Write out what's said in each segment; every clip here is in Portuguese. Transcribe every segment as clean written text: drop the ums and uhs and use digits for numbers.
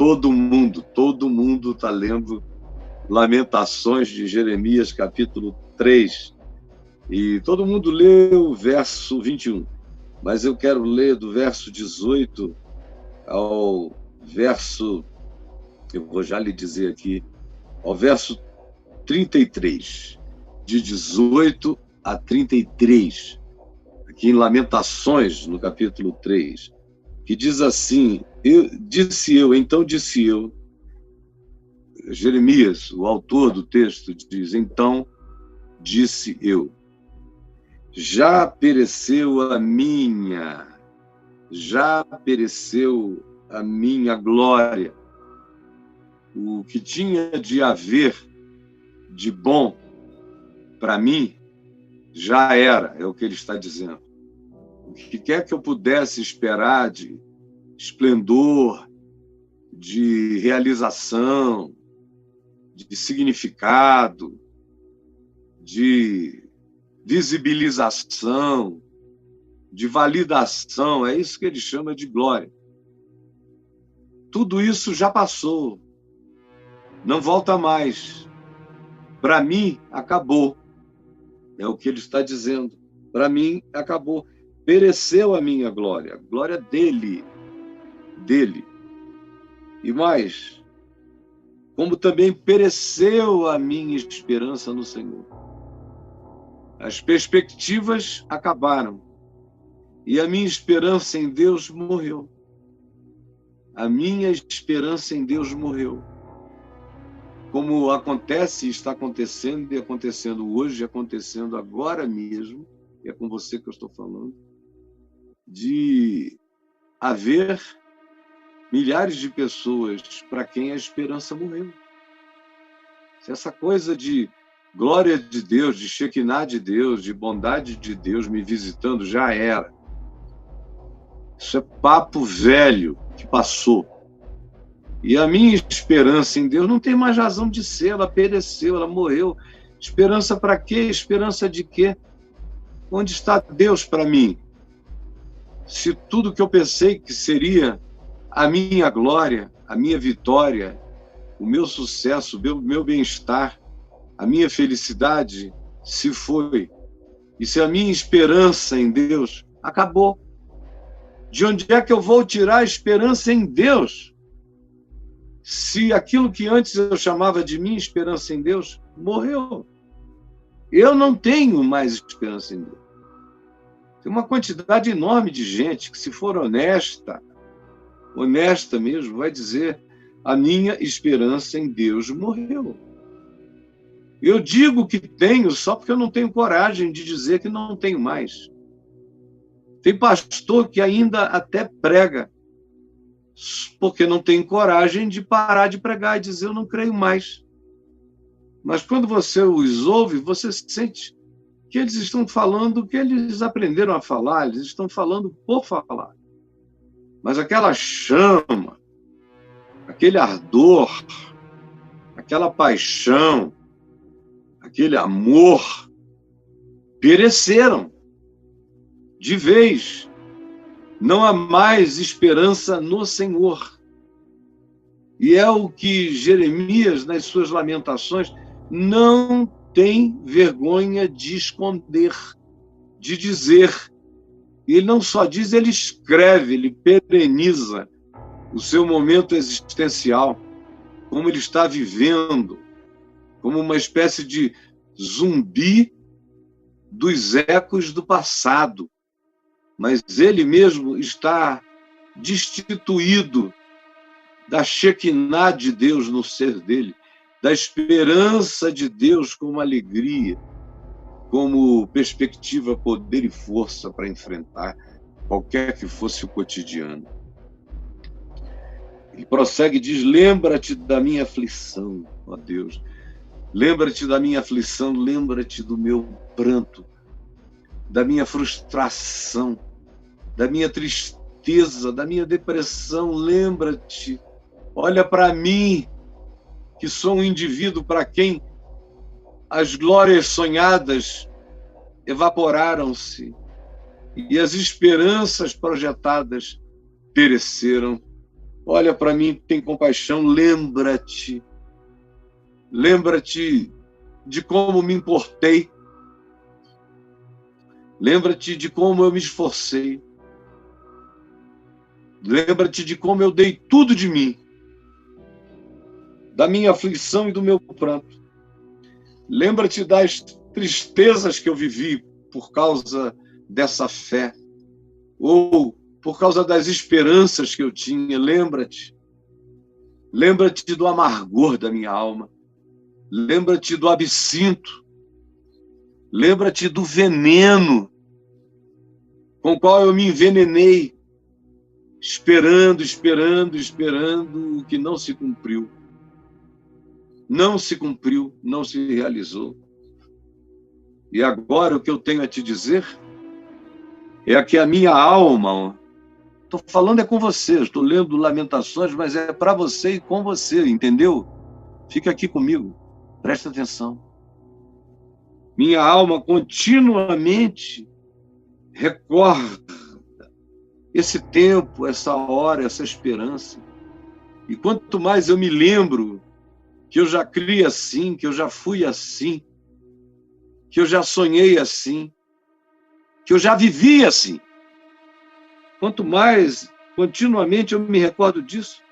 todo mundo está lendo Lamentações de Jeremias, capítulo 3. E todo mundo lê o verso 21. Mas eu quero ler do verso 18 ao verso, eu vou já lhe dizer aqui, ao verso 33. De 18 a 33. Aqui em Lamentações, no capítulo 3. Que diz assim, então disse eu, Jeremias, o autor do texto, diz, então disse eu, já pereceu a minha glória, o que tinha de haver de bom para mim, já era, é o que ele está dizendo. O que quer que eu pudesse esperar de esplendor, de realização, de significado, de visibilização, de validação, é isso que ele chama de glória. Tudo isso já passou, não volta mais. Para mim, acabou. É o que ele está dizendo. Para mim, acabou. Pereceu a minha glória, a glória dele. E mais, como também pereceu a minha esperança no Senhor. As perspectivas acabaram e a minha esperança em Deus morreu. A minha esperança em Deus morreu. Como acontece, está acontecendo, e acontecendo hoje, acontecendo agora mesmo, e é com você que eu estou falando, de haver milhares de pessoas para quem a esperança morreu. Se essa coisa de glória de Deus, de Shekinah de Deus, de bondade de Deus me visitando, já era. Isso é papo velho que passou. E a minha esperança em Deus não tem mais razão de ser, ela pereceu, ela morreu. Esperança para quê? Esperança de quê? Onde está Deus para mim? Se tudo que eu pensei que seria a minha glória, a minha vitória, o meu sucesso, o meu bem-estar, a minha felicidade se foi. E se a minha esperança em Deus acabou. De onde é que eu vou tirar a esperança em Deus? Se aquilo que antes eu chamava de minha esperança em Deus morreu. Eu não tenho mais esperança em Deus. Tem uma quantidade enorme de gente que, se for honesta mesmo, vai dizer: a minha esperança em Deus morreu. Eu digo que tenho só porque eu não tenho coragem de dizer que não tenho mais. Tem pastor que ainda até prega, porque não tem coragem de parar de pregar e dizer: eu não creio mais. Mas quando você os ouve, você sente que eles estão falando o que eles aprenderam a falar, eles estão falando por falar. Mas aquela chama, aquele ardor, aquela paixão, aquele amor, pereceram de vez. Não há mais esperança no Senhor. E é o que Jeremias, nas suas lamentações, não tem vergonha de esconder, de dizer. E ele não só diz, ele escreve, ele pereniza o seu momento existencial, como ele está vivendo, como uma espécie de zumbi dos ecos do passado. Mas ele mesmo está destituído da Shekinah de Deus no ser dele, da esperança de Deus como alegria, como perspectiva, poder e força para enfrentar qualquer que fosse o cotidiano. Ele prossegue e diz: lembra-te da minha aflição, ó Deus, lembra-te da minha aflição, lembra-te do meu pranto, da minha frustração, da minha tristeza, da minha depressão, lembra-te, olha para mim, que sou um indivíduo para quem as glórias sonhadas evaporaram-se e as esperanças projetadas pereceram. olha para mim, tem compaixão, lembra-te de como me importei, lembra-te de como eu me esforcei, lembra-te de como eu dei tudo de mim, da minha aflição e do meu pranto. Lembra-te das tristezas que eu vivi por causa dessa fé, ou por causa das esperanças que eu tinha. Lembra-te do amargor da minha alma, lembra-te do absinto, lembra-te do veneno com o qual eu me envenenei, esperando o que não se cumpriu. Não se cumpriu, não se realizou. E agora o que eu tenho a te dizer é que a minha alma, estou falando é com você, estou lendo Lamentações, mas é para você e com você, entendeu? Fica aqui comigo, presta atenção. Minha alma continuamente recorda esse tempo, essa hora, essa esperança. E quanto mais eu me lembro que eu já criei assim, que eu já fui assim, que eu já sonhei assim, que eu já vivi assim. Quanto mais continuamente eu me recordo disso,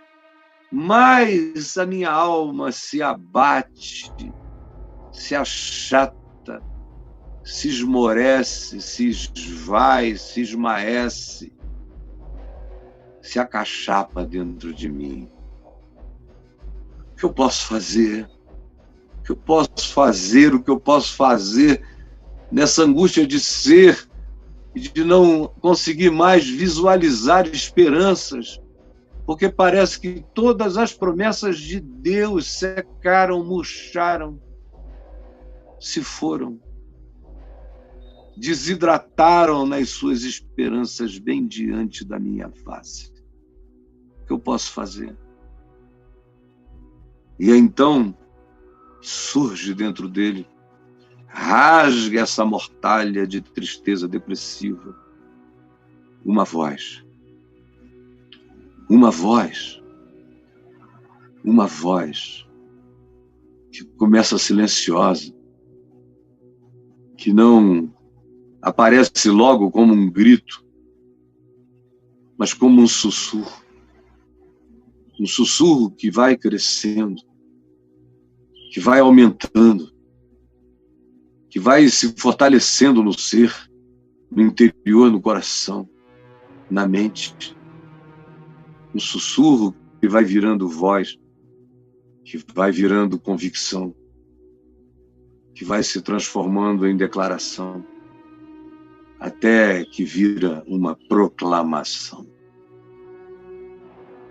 mais a minha alma se abate, se achata, se esmorece, se esvai, se esmaece, se acachapa dentro de mim. O que eu posso fazer? O que eu posso fazer? O que eu posso fazer nessa angústia de ser e de não conseguir mais visualizar esperanças? Porque parece que todas as promessas de Deus secaram, murcharam, se foram, desidrataram nas suas esperanças bem diante da minha face. O que eu posso fazer? E então surge dentro dele, rasga essa mortalha de tristeza depressiva, uma voz que começa silenciosa, que não aparece logo como um grito, mas como um sussurro que vai crescendo, que vai aumentando, que vai se fortalecendo no ser, no interior, no coração, na mente. Um sussurro que vai virando voz, que vai virando convicção, que vai se transformando em declaração, até que vira uma proclamação.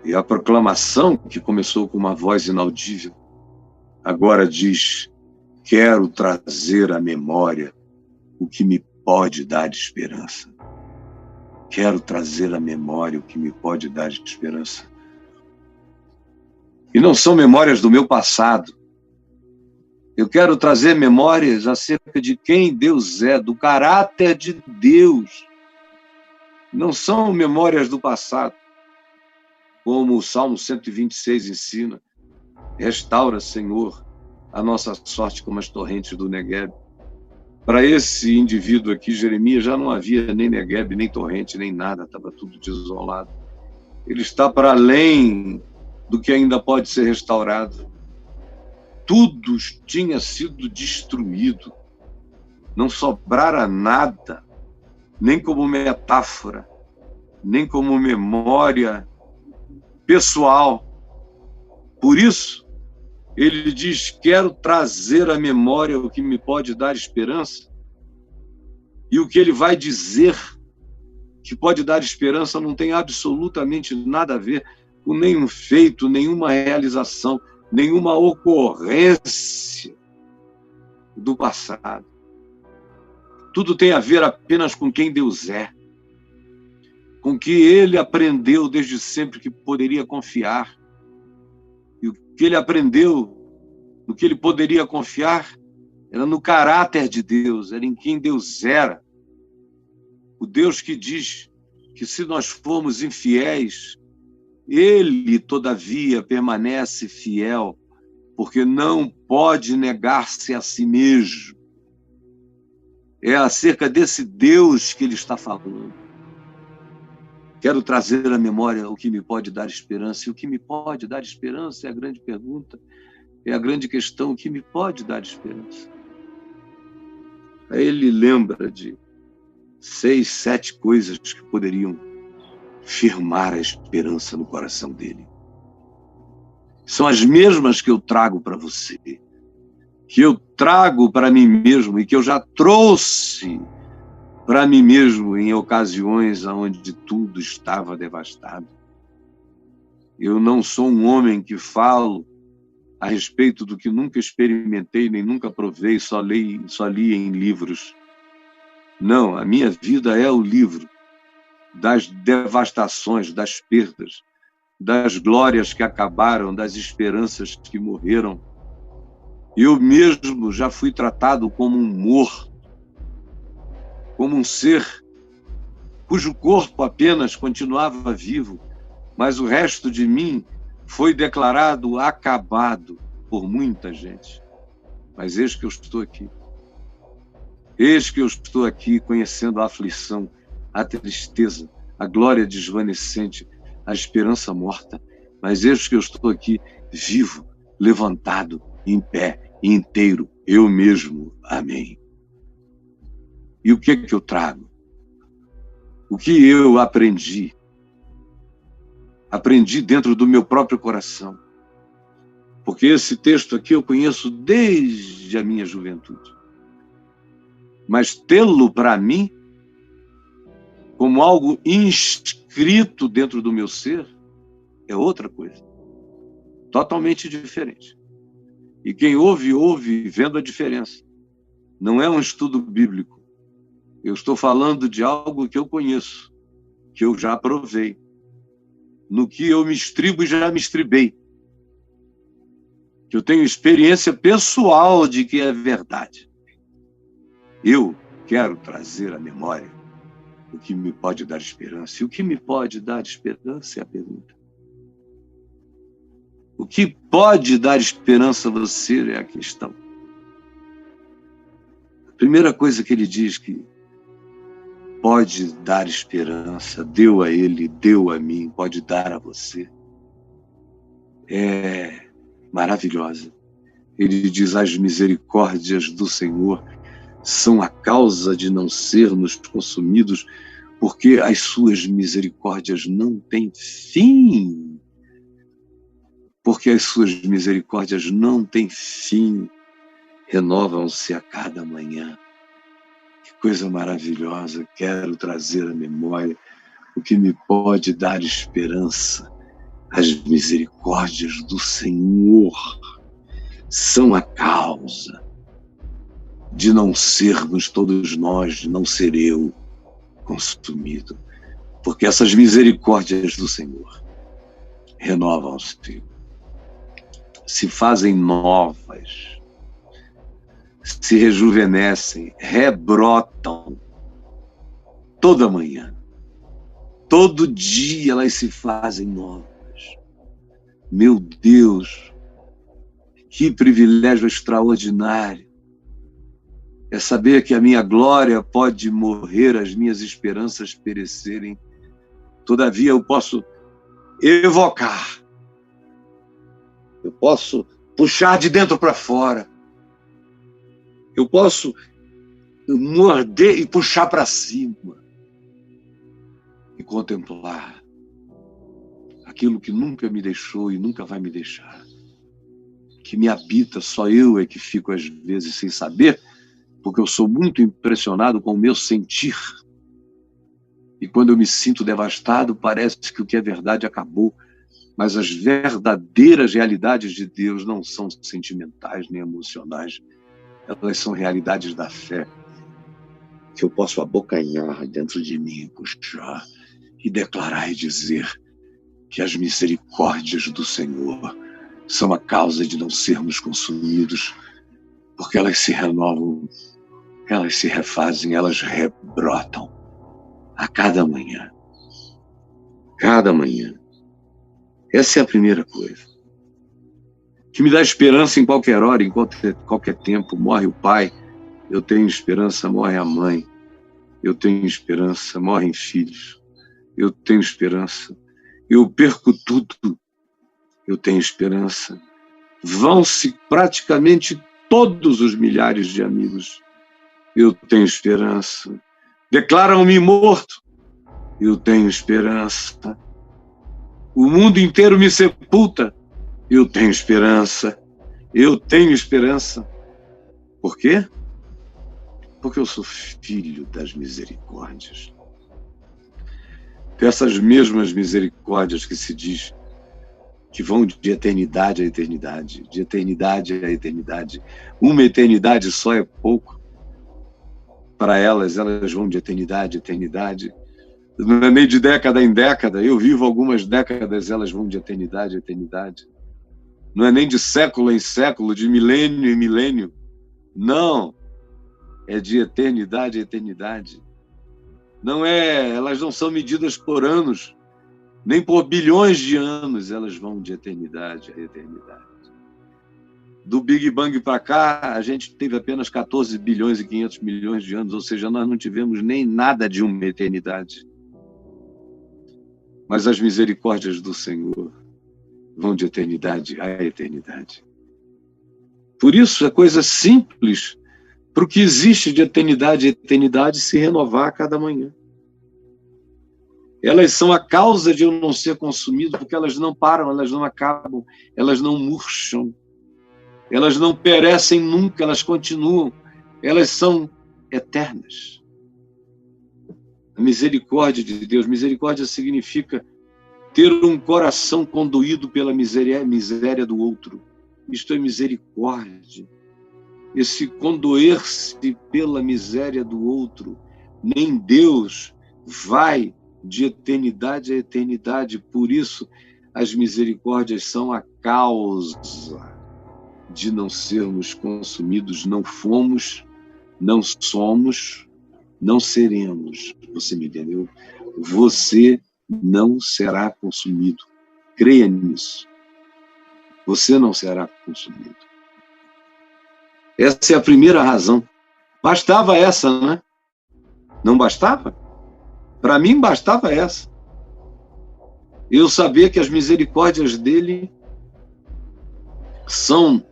E a proclamação, que começou com uma voz inaudível, agora diz: quero trazer à memória o que me pode dar esperança. Quero trazer à memória o que me pode dar esperança. E não são memórias do meu passado. Eu quero trazer memórias acerca de quem Deus é, do caráter de Deus. Não são memórias do passado, como o Salmo 126 ensina. Restaura, Senhor, a nossa sorte como as torrentes do Negueb. Para esse indivíduo aqui, Jeremias, já não havia nem Negueb, nem torrente, nem nada, estava tudo desolado. Ele está para além do que ainda pode ser restaurado. Tudo tinha sido destruído, não sobrara nada, nem como metáfora, nem como memória pessoal. Por isso, ele diz: quero trazer à memória o que me pode dar esperança. E o que ele vai dizer que pode dar esperança não tem absolutamente nada a ver com nenhum feito, nenhuma realização, nenhuma ocorrência do passado. Tudo tem a ver apenas com quem Deus é, com que ele aprendeu desde sempre que poderia confiar. E o que ele aprendeu, no que ele poderia confiar, era no caráter de Deus, era em quem Deus era. O Deus que diz que se nós formos infiéis, Ele, todavia, permanece fiel, porque não pode negar-se a si mesmo. É acerca desse Deus que ele está falando. Quero trazer à memória o que me pode dar esperança. E o que me pode dar esperança é a grande pergunta, é a grande questão, o que me pode dar esperança? Aí ele lembra de 6, 7 coisas que poderiam firmar a esperança no coração dele. São as mesmas que eu trago para você, que eu trago para mim mesmo e que eu já trouxe para mim mesmo em ocasiões onde tudo estava devastado. Eu não sou um homem que falo a respeito do que nunca experimentei, nem nunca provei, só li em livros. Não, a minha vida é o livro das devastações, das perdas, das glórias que acabaram, das esperanças que morreram. Eu mesmo já fui tratado como um morto, como um ser cujo corpo apenas continuava vivo, mas o resto de mim foi declarado acabado por muita gente. Mas eis que eu estou aqui. Eis que eu estou aqui conhecendo a aflição, a tristeza, a glória desvanecente, a esperança morta. Mas eis que eu estou aqui vivo, levantado, em pé, inteiro, eu mesmo. Amém. E o que eu trago? O que eu aprendi? Aprendi dentro do meu próprio coração. Porque esse texto aqui eu conheço desde a minha juventude. Mas tê-lo para mim, como algo inscrito dentro do meu ser, é outra coisa. Totalmente diferente. E quem ouve, ouve vendo a diferença. Não é um estudo bíblico. Eu estou falando de algo que eu conheço, que eu já provei, no que eu me estribo e já me estribei, que eu tenho experiência pessoal de que é verdade. Eu quero trazer à memória o que me pode dar esperança. E o que me pode dar esperança é a pergunta. O que pode dar esperança a você é a questão. A primeira coisa que ele diz que pode dar esperança, deu a ele, deu a mim, pode dar a você, é maravilhosa. Ele diz: as misericórdias do Senhor são a causa de não sermos consumidos, porque as suas misericórdias não têm fim. Porque as suas misericórdias não têm fim, renovam-se a cada manhã. Que coisa maravilhosa, quero trazer à memória o que me pode dar esperança. As misericórdias do Senhor são a causa de não sermos todos nós, de não ser eu consumido. Porque essas misericórdias do Senhor renovam-se, se fazem novas, se rejuvenescem, rebrotam toda manhã. Todo dia elas se fazem novas. Meu Deus, que privilégio extraordinário é saber que a minha glória pode morrer, as minhas esperanças perecerem. Todavia eu posso evocar, eu posso puxar de dentro para fora, eu posso morder e puxar para cima e contemplar aquilo que nunca me deixou e nunca vai me deixar, que me habita, só eu é que fico às vezes sem saber, porque eu sou muito impressionado com o meu sentir. E quando eu me sinto devastado, parece que o que é verdade acabou. Mas as verdadeiras realidades de Deus não são sentimentais nem emocionais. Elas são realidades da fé, que eu posso abocanhar dentro de mim, puxar e declarar e dizer que as misericórdias do Senhor são a causa de não sermos consumidos, porque elas se renovam, elas se refazem, elas rebrotam a cada manhã. Cada manhã. Essa é a primeira coisa. Que me dá esperança em qualquer hora, em qualquer tempo. Morre o pai, eu tenho esperança, morre a mãe. Eu tenho esperança, morrem filhos. Eu tenho esperança. Eu perco tudo. Eu tenho esperança. Vão-se praticamente todos os milhares de amigos. Eu tenho esperança. Declaram-me morto. Eu tenho esperança. O mundo inteiro me sepulta. Eu tenho esperança. Eu tenho esperança. Por quê? Porque eu sou filho das misericórdias. Dessas mesmas misericórdias que se diz que vão de eternidade a eternidade, de eternidade a eternidade. Uma eternidade só é pouco para elas vão de eternidade a eternidade. Não é nem de década em década, eu vivo algumas décadas, elas vão de eternidade a eternidade. Não é nem de século em século, de milênio em milênio. Não, é de eternidade a eternidade. Elas não são medidas por anos, nem por bilhões de anos, elas vão de eternidade a eternidade. Do Big Bang para cá, a gente teve apenas 14 bilhões e 500 milhões de anos, ou seja, nós não tivemos nem nada de uma eternidade. Mas as misericórdias do Senhor vão de eternidade a eternidade. Por isso, é coisa simples para o que existe de eternidade a eternidade se renovar a cada manhã. Elas são a causa de eu não ser consumido, porque elas não param, elas não acabam, elas não murcham, elas não perecem nunca, elas continuam, elas são eternas. A misericórdia de Deus, misericórdia significa ter um coração conduído pela miséria do outro. Isto é misericórdia. Esse condoer-se pela miséria do outro. Nem Deus vai de eternidade a eternidade. Por isso, as misericórdias são a causa de não sermos consumidos. Não fomos, não somos, não seremos. Você me entendeu? Você não será consumido. Creia nisso. Você não será consumido. Essa é a primeira razão. Bastava essa, né? Não bastava? Para mim, bastava essa. Eu sabia que as misericórdias dele são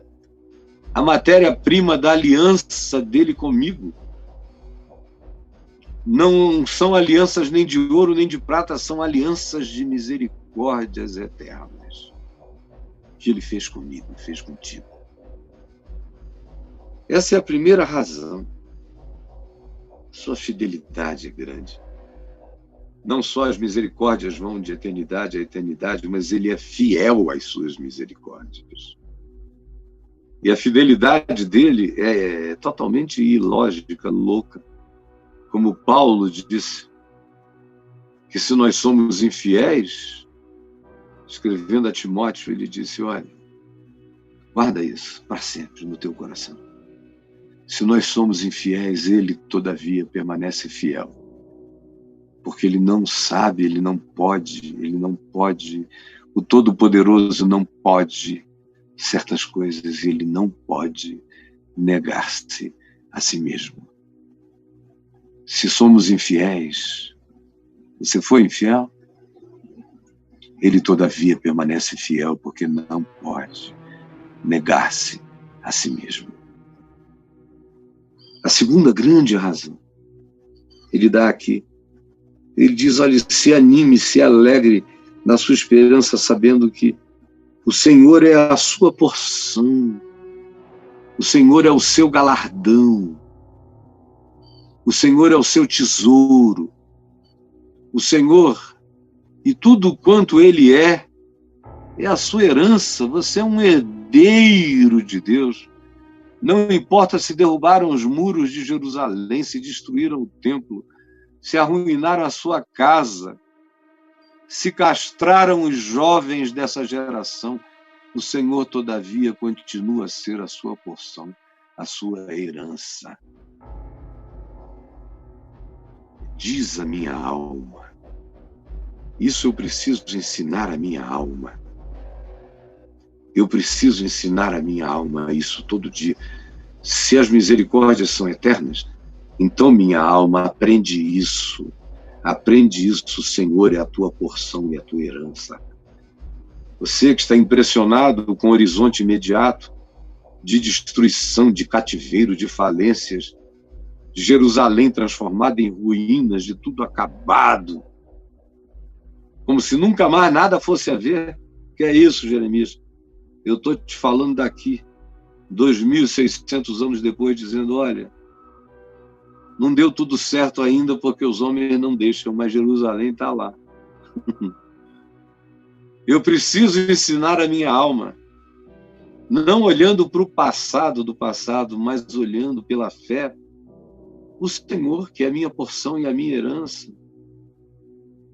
a matéria-prima da aliança dele comigo. Não são alianças nem de ouro nem de prata, são alianças de misericórdias eternas que ele fez comigo, fez contigo. Essa é a primeira razão. Sua fidelidade é grande. Não só as misericórdias vão de eternidade a eternidade, mas ele é fiel às suas misericórdias. E a fidelidade dele é totalmente ilógica, louca. Como Paulo disse, que se nós somos infiéis, escrevendo a Timóteo, ele disse, olha, guarda isso para sempre no teu coração. Se nós somos infiéis, ele, todavia, permanece fiel. Porque ele não sabe, ele não pode, o Todo-Poderoso não pode certas coisas, ele não pode negar-se a si mesmo. Se somos infiéis, você foi infiel? Ele, todavia, permanece fiel, porque não pode negar-se a si mesmo. A segunda grande razão, ele dá aqui. Ele diz, olha, se anime, se alegre na sua esperança, sabendo que o Senhor é a sua porção, o Senhor é o seu galardão, o Senhor é o seu tesouro, o Senhor, e tudo quanto Ele é a sua herança, você é um herdeiro de Deus. Não importa se derrubaram os muros de Jerusalém, se destruíram o templo, se arruinaram a sua casa, se castraram os jovens dessa geração, o Senhor, todavia, continua a ser a sua porção, a sua herança. Diz a minha alma. Isso eu preciso ensinar a minha alma. Eu preciso ensinar a minha alma isso todo dia. Se as misericórdias são eternas, então minha alma aprende isso. Aprende isso, Senhor, é a tua porção e a tua herança. Você que está impressionado com o horizonte imediato de destruição, de cativeiro, de falências, de Jerusalém transformada em ruínas, de tudo acabado, como se nunca mais nada fosse a ver. Que é isso, Jeremias? Eu estou te falando daqui, 2.600 anos depois, dizendo, olha, não deu tudo certo ainda porque os homens não deixam, mas Jerusalém está lá. Eu preciso ensinar a minha alma, não olhando para o passado do passado, mas olhando pela fé, o Senhor, que é a minha porção e a minha herança.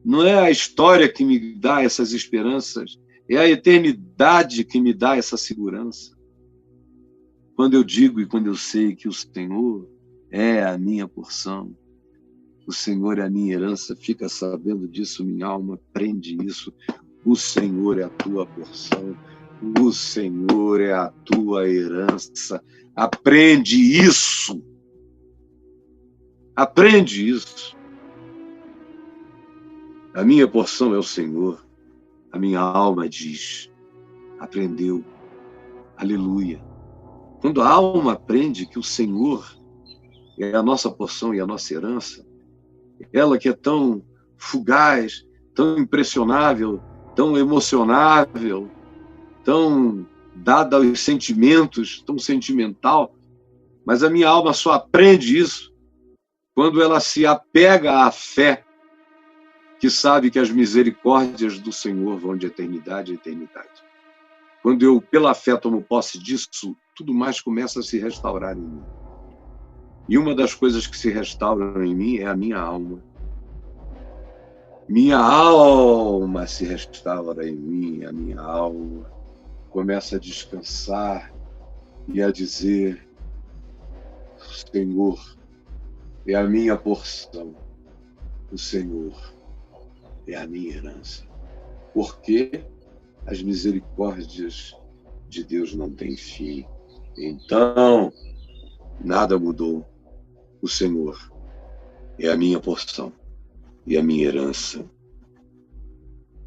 Não é a história que me dá essas esperanças, é a eternidade que me dá essa segurança. Quando eu digo e quando eu sei que o Senhor é a minha porção, o Senhor é a minha herança, fica sabendo disso, minha alma, aprende isso. O Senhor é a tua porção, o Senhor é a tua herança. Aprende isso. Aprende isso. A minha porção é o Senhor. A minha alma diz, aprendeu. Aleluia. Quando a alma aprende que o Senhor é a nossa porção e a nossa herança, ela que é tão fugaz, tão impressionável, tão emocionável, tão dada aos sentimentos, tão sentimental, mas a minha alma só aprende isso quando ela se apega à fé, que sabe que as misericórdias do Senhor vão de eternidade a eternidade. Quando eu, pela fé, tomo posse disso, tudo mais começa a se restaurar em mim. E uma das coisas que se restauram em mim é a minha alma. Minha alma se restaura em mim, a minha alma começa a descansar e a dizer, Senhor, é a minha porção, o Senhor é a minha herança. Porque as misericórdias de Deus não têm fim. Então, nada mudou. O Senhor é a minha porção e a minha herança.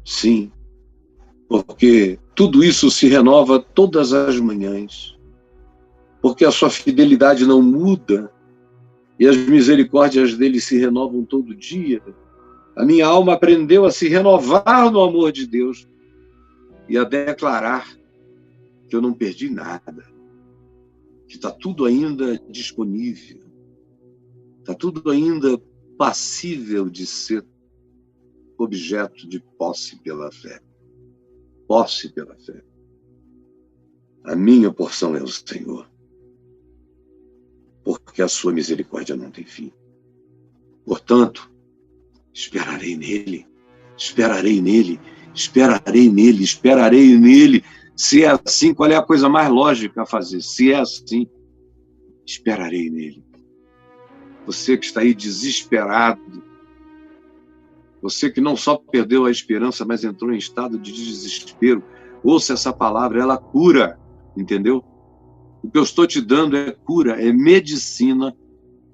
Sim, porque tudo isso se renova todas as manhãs, porque a sua fidelidade não muda e as misericórdias dele se renovam todo dia. A minha alma aprendeu a se renovar no amor de Deus e a declarar que eu não perdi nada, que está tudo ainda disponível, está tudo ainda passível de ser objeto de posse pela fé. Posse pela fé. A minha porção é o Senhor, porque a sua misericórdia não tem fim. Portanto, esperarei nele, esperarei nele, esperarei nele, esperarei nele. Se é assim, qual é a coisa mais lógica a fazer? Se é assim, esperarei nele. Você que está aí desesperado, você que não só perdeu a esperança, mas entrou em estado de desespero, ouça essa palavra, ela cura, entendeu? O que eu estou te dando é cura, é medicina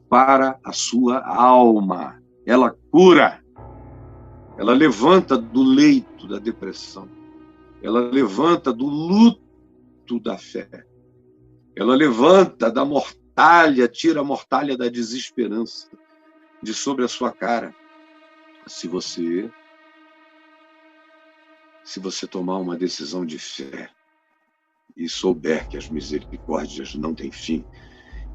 para a sua alma. Ela cura, ela levanta do leito da depressão, ela levanta do luto da fé, ela levanta da mortalha, tira a mortalha da desesperança de sobre a sua cara. Se você tomar uma decisão de fé e souber que as misericórdias não têm fim,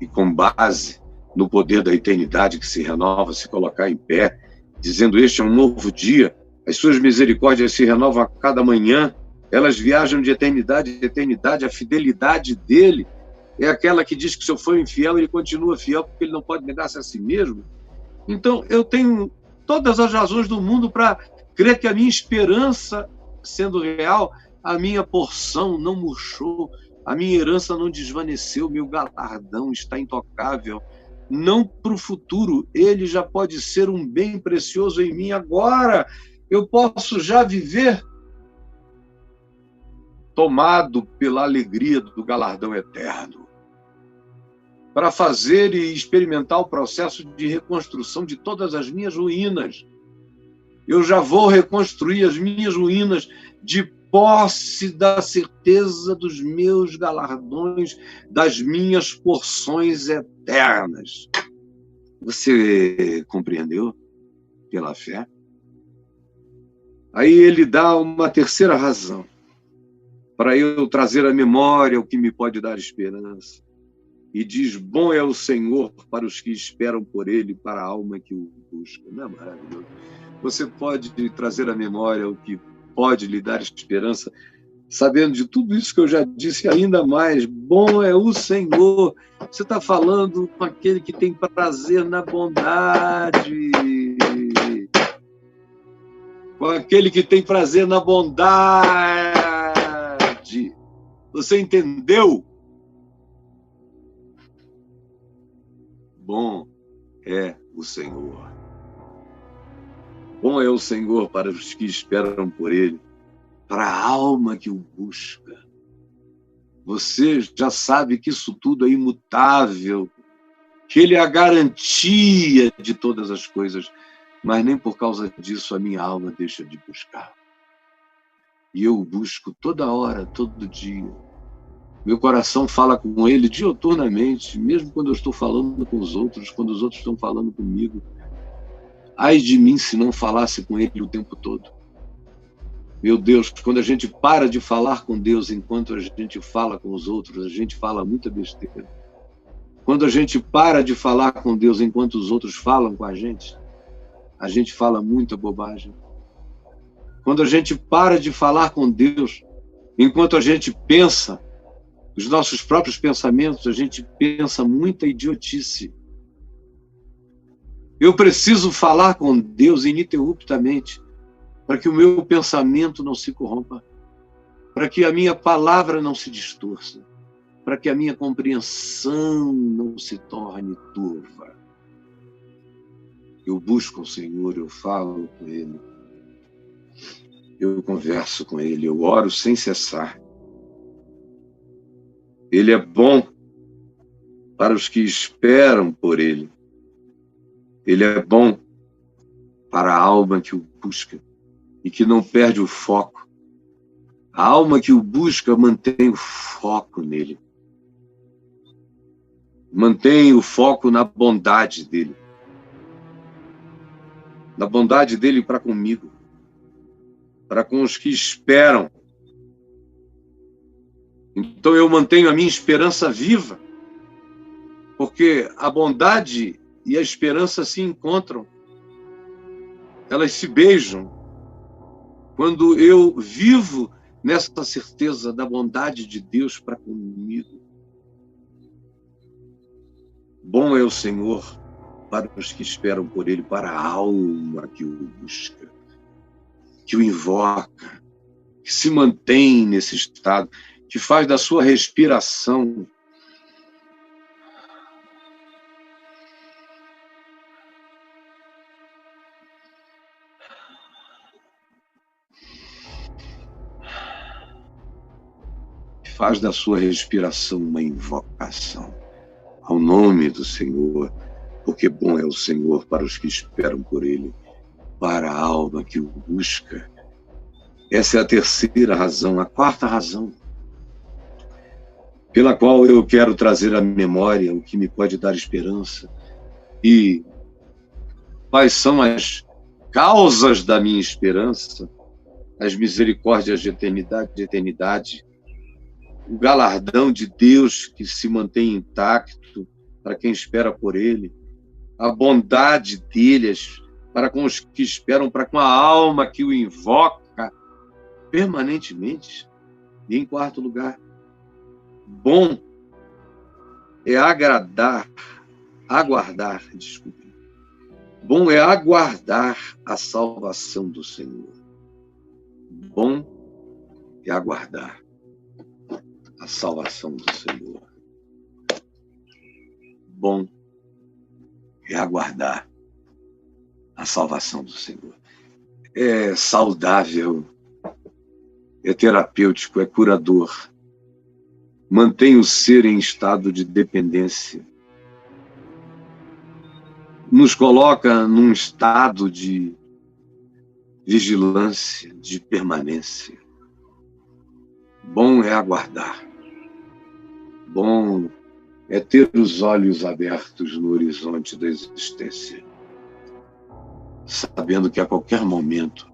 e com base no poder da eternidade que se renova, se colocar em pé, dizendo, este é um novo dia, as suas misericórdias se renovam a cada manhã, elas viajam de eternidade em eternidade, a fidelidade dele é aquela que diz que se eu for infiel, ele continua fiel, porque ele não pode negar-se a si mesmo. Então, eu tenho todas as razões do mundo para crer que a minha esperança, sendo real, a minha porção não murchou, a minha herança não desvaneceu, meu galardão está intocável. Não para o futuro, ele já pode ser um bem precioso em mim agora. Eu posso já viver tomado pela alegria do galardão eterno, para fazer e experimentar o processo de reconstrução de todas as minhas ruínas. Eu já vou reconstruir as minhas ruínas de posse da certeza dos meus galardões, das minhas porções eternas. Você compreendeu? Pela fé. Aí ele dá uma terceira razão para eu trazer à memória o que me pode dar esperança. E diz: bom é o Senhor para os que esperam por ele, para a alma que o busca. Não é maravilhoso? Você pode trazer à memória o que pode lhe dar esperança, sabendo de tudo isso que eu já disse, ainda mais. Bom é o Senhor. Você está falando com aquele que tem prazer na bondade. Com aquele que tem prazer na bondade. Você entendeu? Bom é o Senhor. Bom é o Senhor para os que esperam por ele, para a alma que o busca. Você já sabe que isso tudo é imutável, que ele é a garantia de todas as coisas, mas nem por causa disso a minha alma deixa de buscar. E eu o busco toda hora, todo dia. Meu coração fala com ele diuturnamente, mesmo quando eu estou falando com os outros, quando os outros estão falando comigo. Ai de mim se não falasse com ele o tempo todo. Meu Deus, quando a gente para de falar com Deus enquanto a gente fala com os outros, a gente fala muita besteira. Quando a gente para de falar com Deus enquanto os outros falam com a gente fala muita bobagem. Quando a gente para de falar com Deus enquanto a gente pensa os nossos próprios pensamentos, a gente pensa muita idiotice. Eu preciso falar com Deus ininterruptamente para que o meu pensamento não se corrompa, para que a minha palavra não se distorça, para que a minha compreensão não se torne turva. Eu busco o Senhor, eu falo com Ele, eu converso com Ele, eu oro sem cessar. Ele é bom para os que esperam por Ele. Ele é bom para a alma que o busca e que não perde o foco. A alma que o busca mantém o foco nele. Mantém o foco na bondade dele. Na bondade dele para comigo. Para com os que esperam. Então eu mantenho a minha esperança viva. Porque a bondade e a esperança se encontram. Elas se beijam. Quando eu vivo nessa certeza da bondade de Deus para comigo. Bom é o Senhor para os que esperam por Ele, para a alma que o busca, que o invoca, que se mantém nesse estado, que faz da sua respiração uma invocação ao nome do Senhor, porque bom é o Senhor para os que esperam por Ele, para a alma que o busca. Essa é a terceira razão. A quarta razão pela qual eu quero trazer à memória o que me pode dar esperança e quais são as causas da minha esperança, as misericórdias de eternidade, o galardão de Deus que se mantém intacto para quem espera por Ele, a bondade deles para com os que esperam, para com a alma que o invoca permanentemente. E em quarto lugar, bom é bom é aguardar a salvação do Senhor. Bom é aguardar a salvação do Senhor. Bom é aguardar a salvação do Senhor. É saudável, é terapêutico, é curador. Mantém o ser em estado de dependência. Nos coloca num estado de vigilância, de permanência. Bom é aguardar. Bom é ter os olhos abertos no horizonte da existência, sabendo que a qualquer momento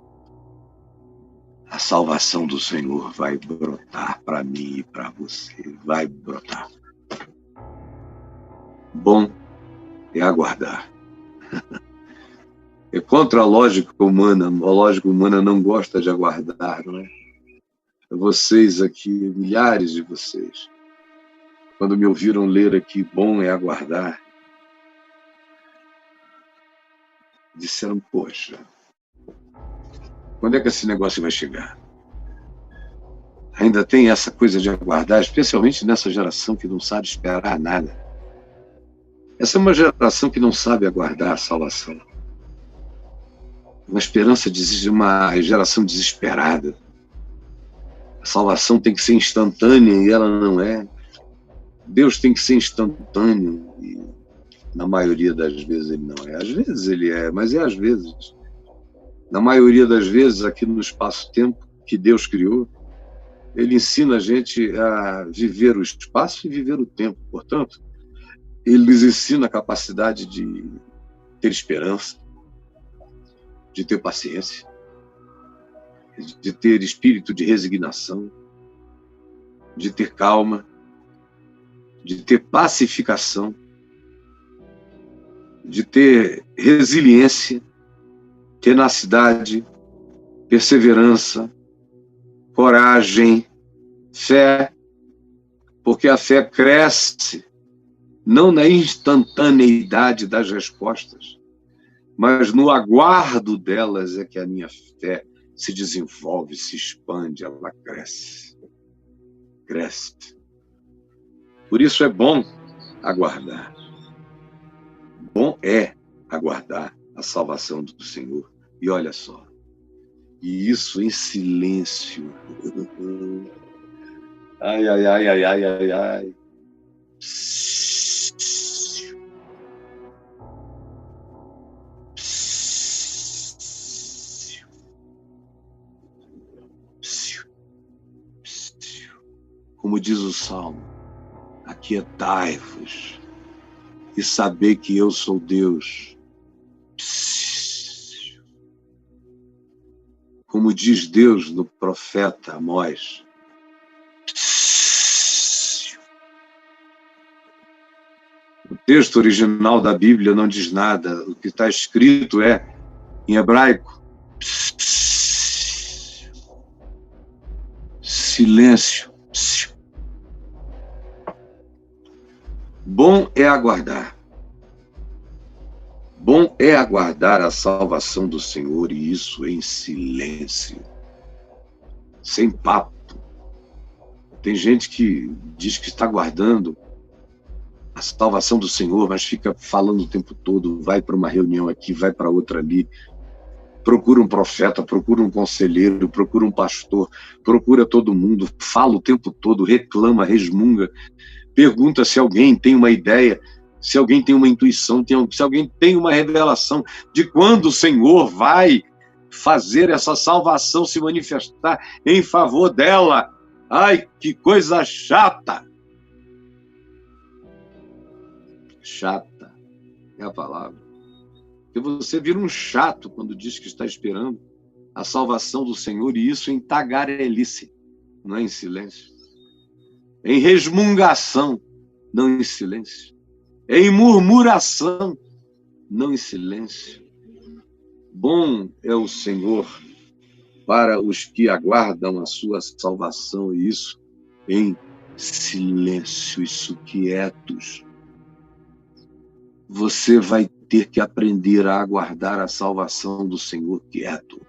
a salvação do Senhor vai brotar para mim e para você. Vai brotar. Bom é aguardar. É contra a lógica humana. A lógica humana não gosta de aguardar, não é? Vocês aqui, milhares de vocês, quando me ouviram ler aqui, bom é aguardar, disseram, poxa, quando é que esse negócio vai chegar? Ainda tem essa coisa de aguardar, especialmente nessa geração que não sabe esperar nada. Essa é uma geração que não sabe aguardar a salvação. Uma esperança de uma geração desesperada. A salvação tem que ser instantânea e ela não é. Deus tem que ser instantâneo e na maioria das vezes ele não é. Às vezes ele é, mas é às vezes. Na maioria das vezes, aqui no espaço-tempo que Deus criou, ele ensina a gente a viver o espaço e viver o tempo. Portanto, ele nos ensina a capacidade de ter esperança, de ter paciência, de ter espírito de resignação, de ter calma, de ter pacificação, de ter resiliência, tenacidade, perseverança, coragem, fé, porque a fé cresce não na instantaneidade das respostas, mas no aguardo delas é que a minha fé se desenvolve, se expande, ela cresce. Cresce. Por isso é bom aguardar. Bom é aguardar a salvação do Senhor. E olha só, e isso em silêncio. Ai, ai, ai, ai, ai, ai, ai. Como diz o Salmo, aquietai-vos e saber que eu sou Deus. Como diz Deus no profeta Amós. O texto original da Bíblia não diz nada. O que está escrito é, em hebraico, silêncio. Bom é aguardar. Bom é aguardar a salvação do Senhor, e isso em silêncio, sem papo. Tem gente que diz que está aguardando a salvação do Senhor, mas fica falando o tempo todo, vai para uma reunião aqui, vai para outra ali, procura um profeta, procura um conselheiro, procura um pastor, procura todo mundo, fala o tempo todo, reclama, resmunga, pergunta se alguém tem uma ideia, se alguém tem uma intuição, se alguém tem uma revelação de quando o Senhor vai fazer essa salvação se manifestar em favor dela. Ai, que coisa chata! Chata é a palavra. Porque você vira um chato quando diz que está esperando a salvação do Senhor, e isso em tagarelice, não é em silêncio. Em resmungação, não em silêncio. Em murmuração, não em silêncio. Bom é o Senhor para os que aguardam a sua salvação, e isso em silêncios quietos. Você vai ter que aprender a aguardar a salvação do Senhor quieto,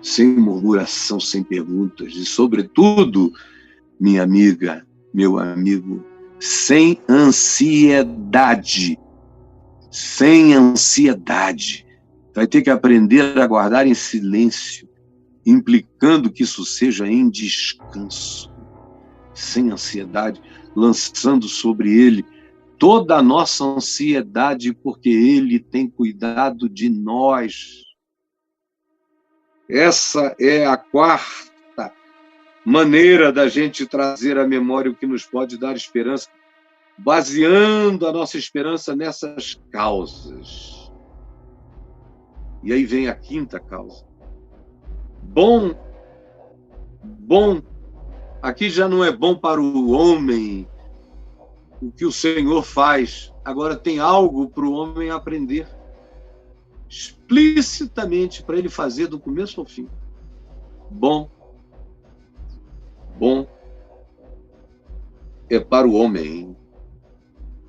sem murmuração, sem perguntas, e, sobretudo, minha amiga, meu amigo, sem ansiedade. Sem ansiedade. Vai ter que aprender a aguardar em silêncio, implicando que isso seja em descanso, sem ansiedade, lançando sobre ele toda a nossa ansiedade, porque ele tem cuidado de nós. Essa é a quarta maneira da gente trazer à memória o que nos pode dar esperança, baseando a nossa esperança nessas causas. E aí vem a quinta causa. Bom, aqui já não é bom para o homem o que o Senhor faz, agora tem algo para o homem aprender, explicitamente para ele fazer do começo ao fim. Bom é para o homem.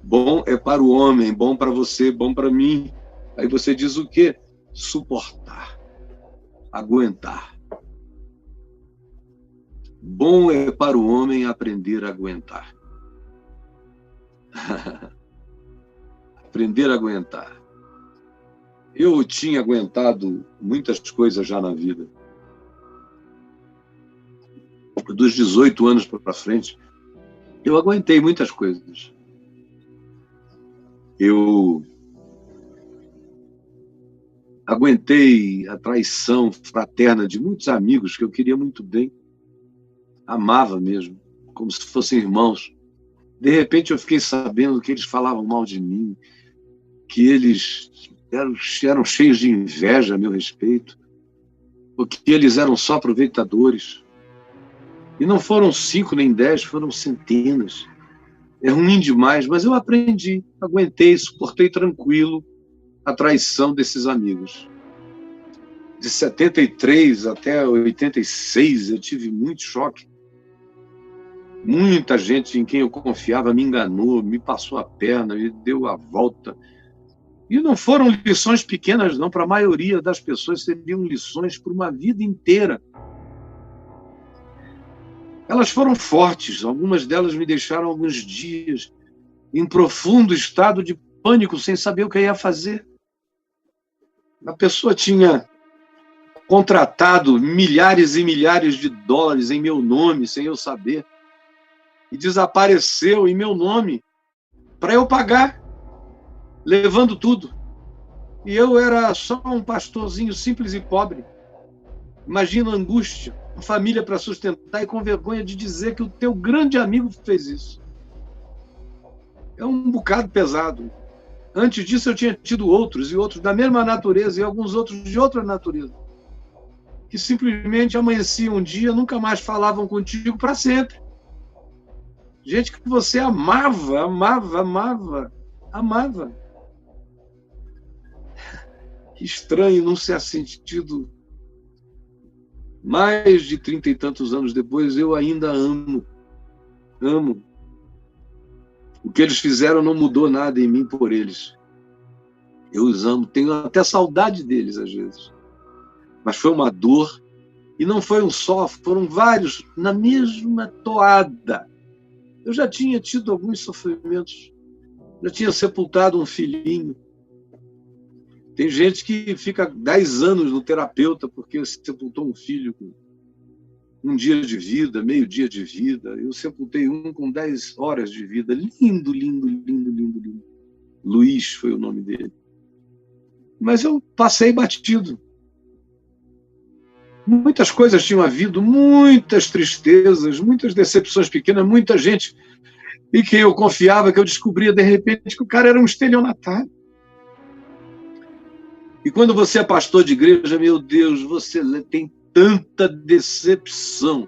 Bom é para o homem, bom para você, bom para mim. Aí você diz o quê? Suportar, aguentar. Bom é para o homem aprender a aguentar. Aprender a aguentar. Eu tinha aguentado muitas coisas já na vida. Dos 18 anos para frente, eu aguentei muitas coisas. Eu aguentei a traição fraterna de muitos amigos que eu queria muito bem. Amava mesmo, como se fossem irmãos. De repente eu fiquei sabendo que eles falavam mal de mim, que eles eram cheios de inveja a meu respeito, ou que eles eram só aproveitadores. E não foram 5 nem 10, foram centenas. É ruim demais, mas eu aprendi, aguentei, suportei tranquilo a traição desses amigos. De 73 até 86 eu tive muito choque. Muita gente em quem eu confiava me enganou, me passou a perna, me deu a volta. E não foram lições pequenas, não. Para a maioria das pessoas seriam lições por uma vida inteira. Elas foram fortes, algumas delas me deixaram alguns dias em profundo estado de pânico, sem saber o que ia fazer. A pessoa tinha contratado milhares e milhares de dólares em meu nome, sem eu saber, e desapareceu em meu nome para eu pagar, levando tudo. E eu era só um pastorzinho simples e pobre. Imagina a angústia, a família para sustentar e com vergonha de dizer que o teu grande amigo fez isso. É um bocado pesado. Antes disso eu tinha tido outros, e outros da mesma natureza, e alguns outros de outra natureza, que simplesmente amanheciam um dia, nunca mais falavam contigo para sempre. Gente que você amava. Que estranho não ser sentido. Mais de 30 e tantos anos depois, eu ainda amo. O que eles fizeram não mudou nada em mim por eles. Eu os amo, tenho até saudade deles às vezes. Mas foi uma dor, e não foi um só, foram vários na mesma toada. Eu já tinha tido alguns sofrimentos, já tinha sepultado um filhinho. Tem gente que fica 10 anos no terapeuta porque sepultou um filho com um dia de vida, meio dia de vida. Eu sepultei um com 10 horas de vida. Lindo. Luiz foi o nome dele. Mas eu passei batido. Muitas coisas tinham havido, muitas tristezas, muitas decepções pequenas, muita gente em quem eu confiava, que eu descobria de repente que o cara era um estelionatário. E quando você é pastor de igreja, meu Deus, você tem tanta decepção.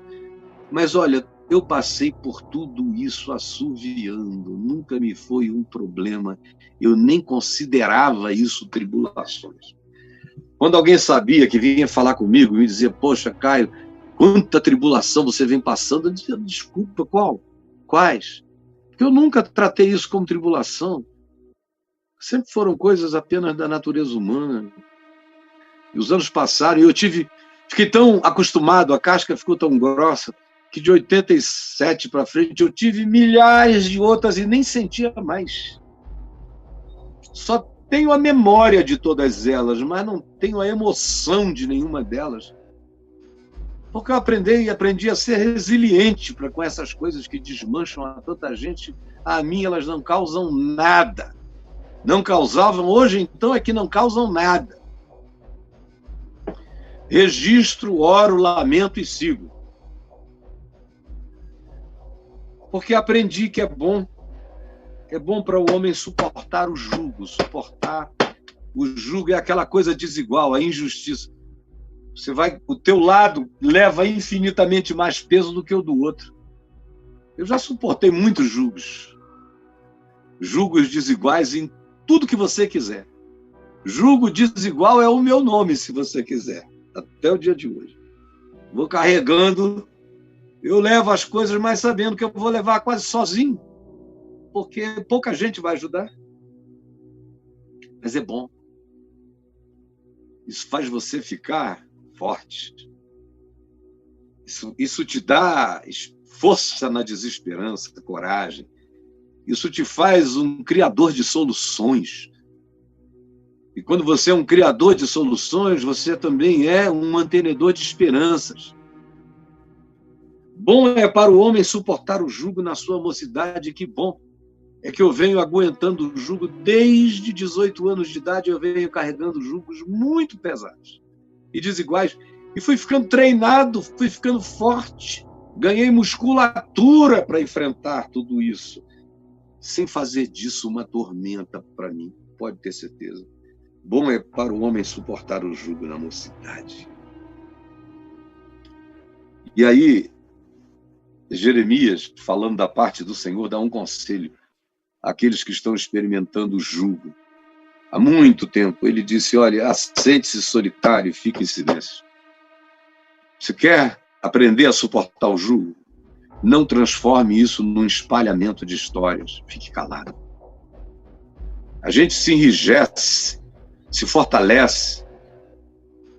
Mas olha, eu passei por tudo isso assoviando, nunca me foi um problema, eu nem considerava isso tribulações. Quando alguém sabia que vinha falar comigo, me dizia, poxa, Caio, quanta tribulação você vem passando, eu dizia, desculpa, quais? Porque eu nunca tratei isso como tribulação. Sempre foram coisas apenas da natureza humana. E os anos passaram e eu fiquei tão acostumado, a casca ficou tão grossa, que de 87 para frente eu tive milhares de outras e nem sentia mais. Só tenho a memória de todas elas, mas não tenho a emoção de nenhuma delas. Porque eu aprendi a ser resiliente com essas coisas que desmancham a tanta gente. A mim elas não causam nada. Não causavam, hoje então é que não causam nada. Registro, oro, lamento e sigo. Porque aprendi que é bom para o homem suportar o jugo. Suportar o jugo é aquela coisa desigual, a injustiça. O teu lado leva infinitamente mais peso do que o do outro. Eu já suportei muitos jugos. Jugos desiguais em tudo que você quiser. Jugo desigual é o meu nome, se você quiser. Até o dia de hoje. Vou carregando, eu levo as coisas, mas sabendo que eu vou levar quase sozinho. Porque pouca gente vai ajudar. Mas é bom. Isso faz você ficar forte. Isso te dá força na desesperança, coragem. Isso te faz um criador de soluções. E quando você é um criador de soluções, você também é um mantenedor de esperanças. Bom é para o homem suportar o jugo na sua mocidade, que bom. É que eu venho aguentando o jugo desde 18 anos de idade, eu venho carregando jugos muito pesados e desiguais. E fui ficando treinado, fui ficando forte, ganhei musculatura para enfrentar tudo isso, sem fazer disso uma tormenta para mim, pode ter certeza. Bom é para o homem suportar o jugo na mocidade. E aí, Jeremias, falando da parte do Senhor, dá um conselho àqueles que estão experimentando o jugo. Há muito tempo, ele disse, olha, assente-se solitário e fique em silêncio. Se quer aprender a suportar o jugo, não transforme isso num espalhamento de histórias. Fique calado. A gente se enrijece, se fortalece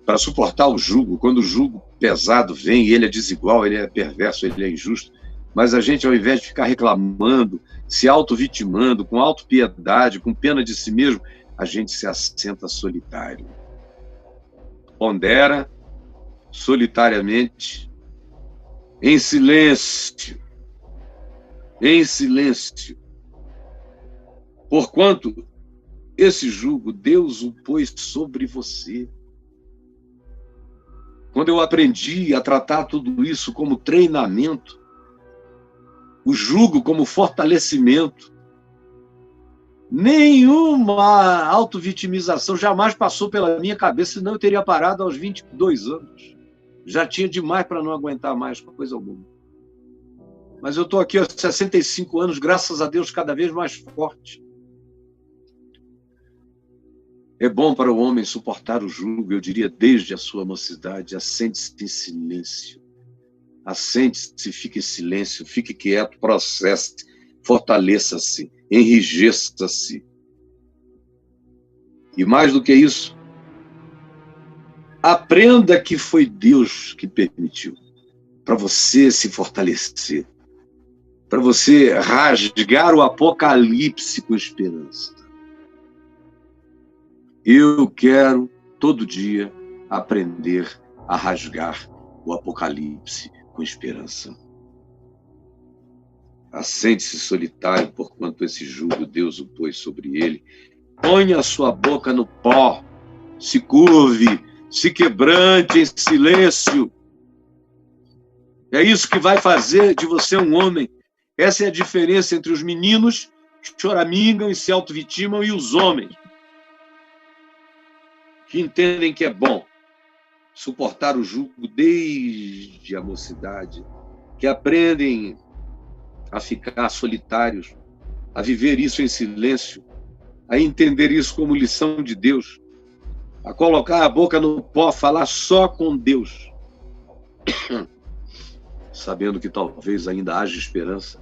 para suportar o jugo. Quando o jugo pesado vem, ele é desigual, ele é perverso, ele é injusto. Mas a gente, ao invés de ficar reclamando, se auto-vitimando, com autopiedade, com pena de si mesmo, a gente se assenta solitário. Pondera solitariamente, em silêncio, porquanto esse jugo Deus o pôs sobre você. Quando eu aprendi a tratar tudo isso como treinamento, o jugo como fortalecimento, nenhuma autovitimização jamais passou pela minha cabeça, senão eu teria parado aos 22 anos. Já tinha demais para não aguentar mais coisa alguma. Mas eu estou aqui aos 65 anos, graças a Deus, cada vez mais forte. É bom para o homem suportar o jugo, eu diria, desde a sua mocidade. Assente-se em silêncio. Assente-se, fique em silêncio, fique quieto, processe, fortaleça-se, enrijeça-se. E mais do que isso, aprenda que foi Deus que permitiu, para você se fortalecer, para você rasgar o apocalipse com esperança. Eu quero, todo dia, aprender a rasgar o apocalipse com esperança. Assente-se solitário, porquanto esse jugo Deus o pôs sobre ele. Ponha a sua boca no pó, se curve, se quebrante em silêncio. É isso que vai fazer de você um homem. Essa é a diferença entre os meninos que choramingam e se auto-vitimam e os homens que entendem que é bom suportar o jugo desde a mocidade, que aprendem a ficar solitários, a viver isso em silêncio, a entender isso como lição de Deus, a colocar a boca no pó, falar só com Deus, sabendo que talvez ainda haja esperança.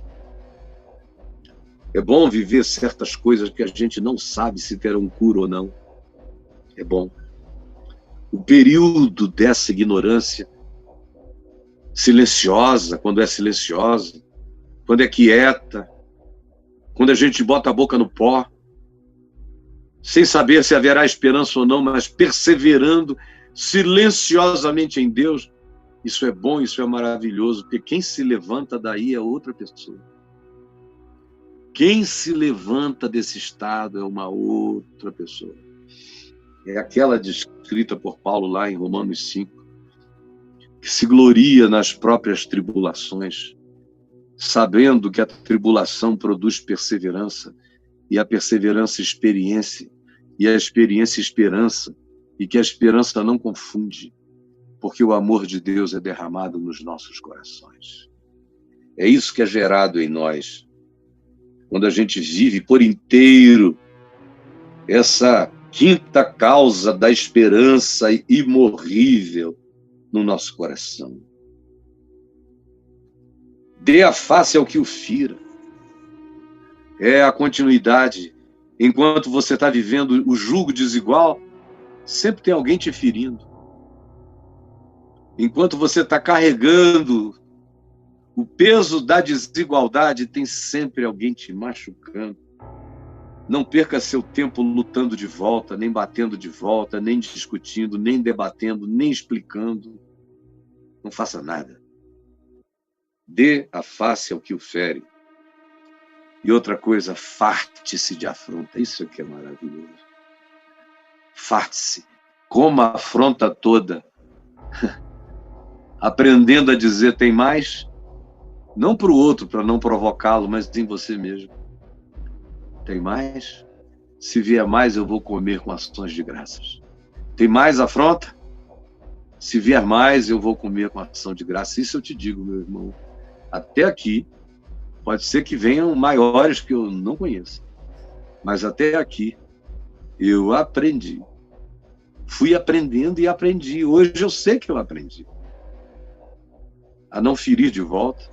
É bom viver certas coisas que a gente não sabe se terão cura ou não. É bom. O período dessa ignorância silenciosa, quando é silenciosa, quando é quieta, quando a gente bota a boca no pó, sem saber se haverá esperança ou não, mas perseverando silenciosamente em Deus, Isso é bom, isso é maravilhoso, porque quem se levanta daí é outra pessoa. Quem se levanta desse estado é uma outra pessoa. É aquela descrita por Paulo lá em Romanos 5, que se gloria nas próprias tribulações, sabendo que a tribulação produz perseverança, e a perseverança experiência, e a experiência esperança, e que a esperança não confunde, porque o amor de Deus é derramado nos nossos corações. É isso que é gerado em nós, quando a gente vive por inteiro essa quinta causa da esperança imorrível no nosso coração. Dê a face ao que o fira. É a continuidade. Enquanto você está vivendo o jugo desigual, sempre tem alguém te ferindo. Enquanto você está carregando o peso da desigualdade, tem sempre alguém te machucando. Não perca seu tempo lutando de volta, nem batendo de volta, nem discutindo, nem debatendo, nem explicando. Não faça nada. Dê a face ao que o fere. E outra coisa, farte-se de afronta. Isso aqui é maravilhoso. Farte-se. Coma a afronta toda. Aprendendo a dizer tem mais, não para o outro, para não provocá-lo, mas em você mesmo. Tem mais? Se vier mais, eu vou comer com ações de graças. Tem mais afronta? Se vier mais, eu vou comer com ação de graça. Isso eu te digo, meu irmão. Até aqui, pode ser que venham maiores que eu não conheço. Mas até aqui, eu aprendi. Fui aprendendo e aprendi. Hoje eu sei que eu aprendi. A não ferir de volta,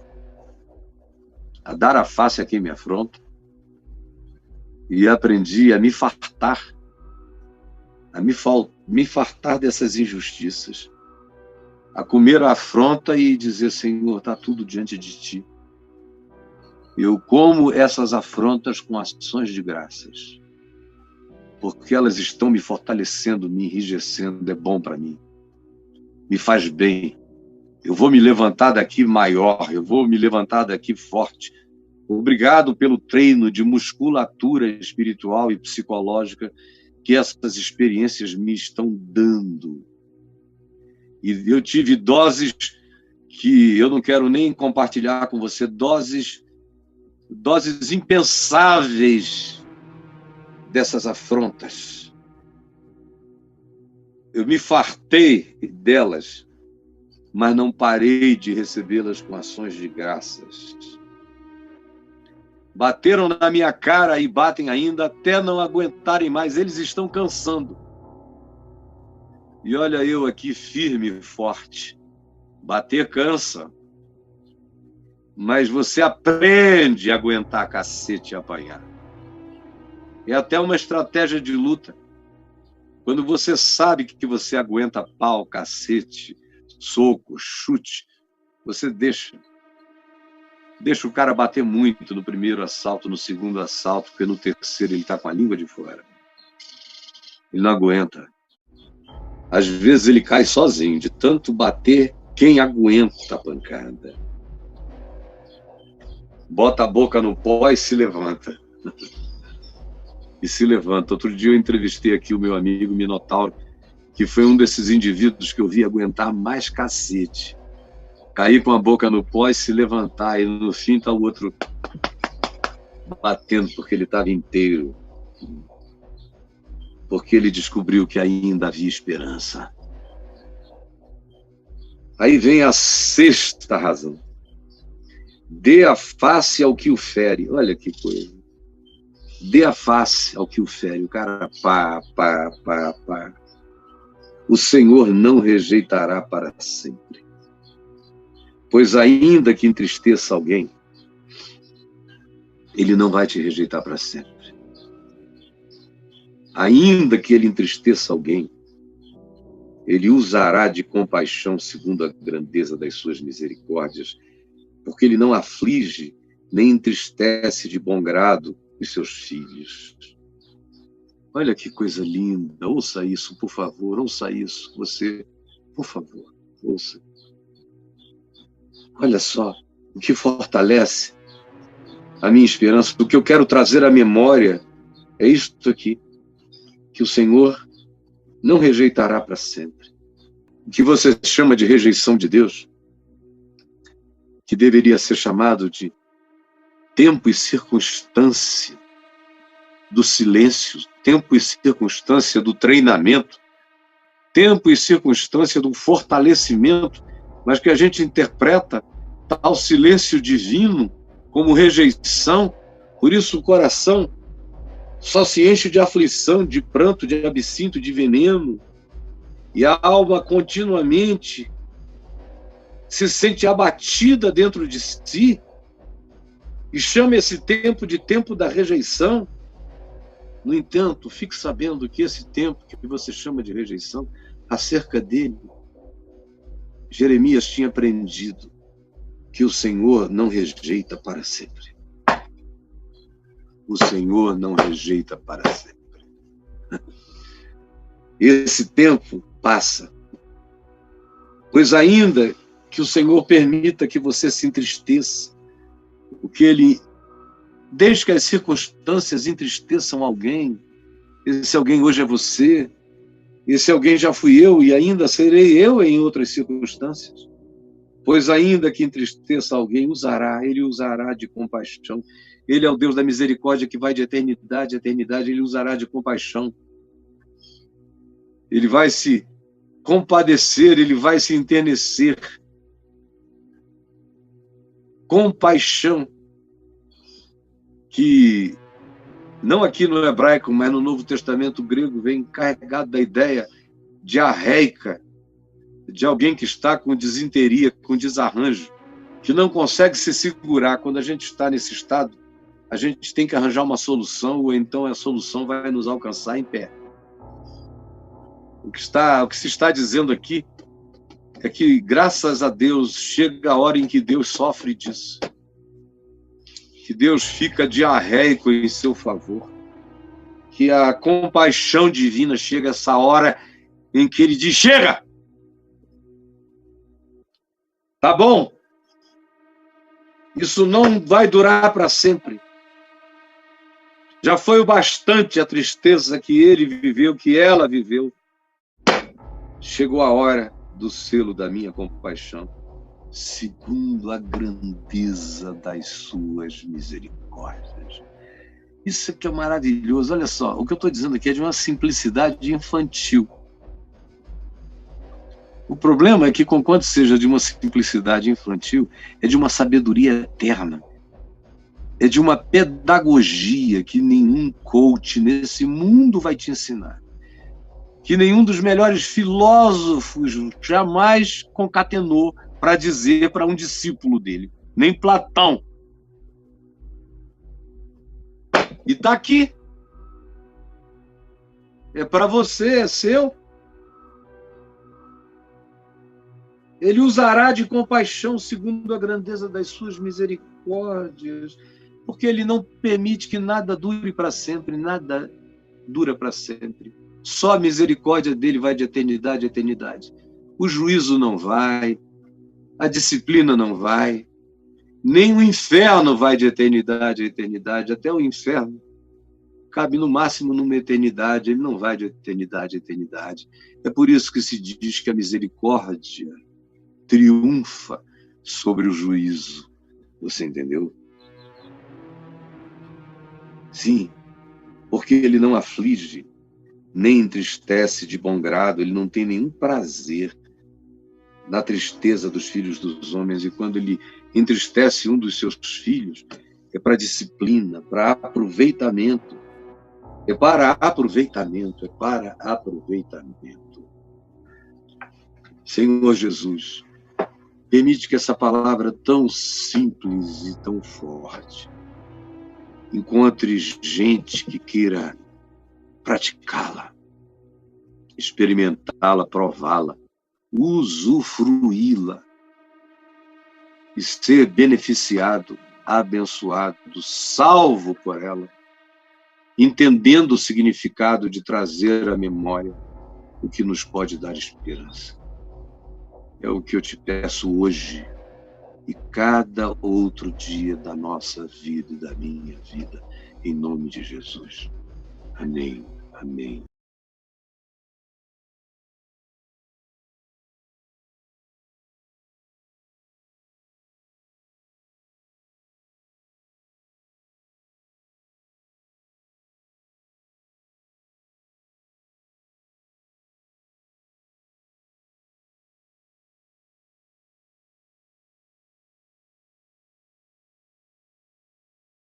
a dar a face a quem me afronta, e aprendi a me fartar, me fartar dessas injustiças, a comer a afronta e dizer, Senhor, está tudo diante de Ti. Eu como essas afrontas com ações de graças, porque elas estão me fortalecendo, me enrijecendo, é bom para mim, me faz bem. Eu vou me levantar daqui maior, eu vou me levantar daqui forte. Obrigado pelo treino de musculatura espiritual e psicológica que essas experiências me estão dando. E eu tive doses que eu não quero nem compartilhar com você, doses impensáveis dessas afrontas. Eu me fartei delas, mas não parei de recebê-las com ações de graças. Bateram na minha cara e batem ainda até não aguentarem mais. Eles estão cansando. E olha eu aqui firme e forte. Bater cansa. Mas você aprende a aguentar cacete e apanhar. É até uma estratégia de luta. Quando você sabe que você aguenta pau, cacete, soco, chute, você deixa o cara bater muito no primeiro assalto, no segundo assalto, porque no terceiro ele está com a língua de fora. Ele não aguenta. Às vezes ele cai sozinho, de tanto bater, quem aguenta a pancada? Bota a boca no pó e se levanta. E se levanta. Outro dia eu entrevistei aqui o meu amigo Minotauro, que foi um desses indivíduos que eu vi aguentar mais cacete. Cair com a boca no pó e se levantar, e no fim está o outro batendo porque ele estava inteiro. Porque ele descobriu que ainda havia esperança. Aí vem a sexta razão. Dê a face ao que o fere. Olha que coisa. Dê a face ao que o fere. O cara pá. O Senhor não rejeitará para sempre. Pois ainda que entristeça alguém, ele não vai te rejeitar para sempre. Ainda que ele entristeça alguém, ele usará de compaixão segundo a grandeza das suas misericórdias, porque ele não aflige nem entristece de bom grado os seus filhos. Olha que coisa linda, ouça isso, por favor, ouça isso, você, por favor, ouça. Olha só, o que fortalece a minha esperança, o que eu quero trazer à memória é isto aqui, que o Senhor não rejeitará para sempre. O que você chama de rejeição de Deus, que deveria ser chamado de tempo e circunstância do silêncio, tempo e circunstância do treinamento, tempo e circunstância do fortalecimento, mas que a gente interpreta tal silêncio divino como rejeição. Por isso o coração só se enche de aflição, de pranto, de absinto, de veneno, e a alma continuamente se sente abatida dentro de si e chama esse tempo de tempo da rejeição. No entanto, fique sabendo que esse tempo que você chama de rejeição, acerca dele, Jeremias tinha aprendido que o Senhor não rejeita para sempre. O Senhor não rejeita para sempre. Esse tempo passa, pois ainda que o Senhor permita que você se entristeça, o que Ele, desde que as circunstâncias entristeçam alguém, esse alguém hoje é você, esse alguém já fui eu e ainda serei eu em outras circunstâncias, pois ainda que entristeça alguém, Ele usará de compaixão. Ele é o Deus da misericórdia que vai de eternidade a eternidade, Ele usará de compaixão. Ele vai se compadecer, Ele vai se enternecer. Compaixão, que não aqui no hebraico, mas no Novo Testamento grego, vem carregado da ideia diarreica, de alguém que está com desinteria, com desarranjo, que não consegue se segurar. Quando a gente está nesse estado, a gente tem que arranjar uma solução, ou então a solução vai nos alcançar em pé. O que se está dizendo aqui é que, graças a Deus, chega a hora em que Deus sofre disso. Que Deus fica diarreico em seu favor. Que a compaixão divina chega a essa hora em que Ele diz: chega! Tá bom? Isso não vai durar para sempre. Já foi o bastante a tristeza que ele viveu, que ela viveu. Chegou a hora do selo da minha compaixão, segundo a grandeza das suas misericórdias. Isso aqui é maravilhoso. Olha só, o que eu estou dizendo aqui é de uma simplicidade infantil. O problema é que, conquanto seja de uma simplicidade infantil, é de uma sabedoria eterna. É de uma pedagogia que nenhum coach nesse mundo vai te ensinar. Que nenhum dos melhores filósofos jamais concatenou para dizer para um discípulo dele. Nem Platão. E está aqui. É para você, é seu. Ele usará de compaixão segundo a grandeza das suas misericórdias, porque Ele não permite que nada dure para sempre, nada dura para sempre. Só a misericórdia dele vai de eternidade a eternidade. O juízo não vai, a disciplina não vai, nem o inferno vai de eternidade a eternidade. Até o inferno cabe no máximo numa eternidade, ele não vai de eternidade a eternidade. É por isso que se diz que a misericórdia triunfa sobre o juízo. Você entendeu? Sim, porque Ele não aflige, nem entristece de bom grado, Ele não tem nenhum prazer na tristeza dos filhos dos homens, e quando Ele entristece um dos seus filhos, é para disciplina, para aproveitamento, é para aproveitamento, é para aproveitamento. Senhor Jesus, permite que essa palavra tão simples e tão forte encontre gente que queira praticá-la, experimentá-la, prová-la, usufruí-la e ser beneficiado, abençoado, salvo por ela, entendendo o significado de trazer à memória o que nos pode dar esperança. É o que eu te peço hoje e cada outro dia da nossa vida e da minha vida, em nome de Jesus. Amém, amém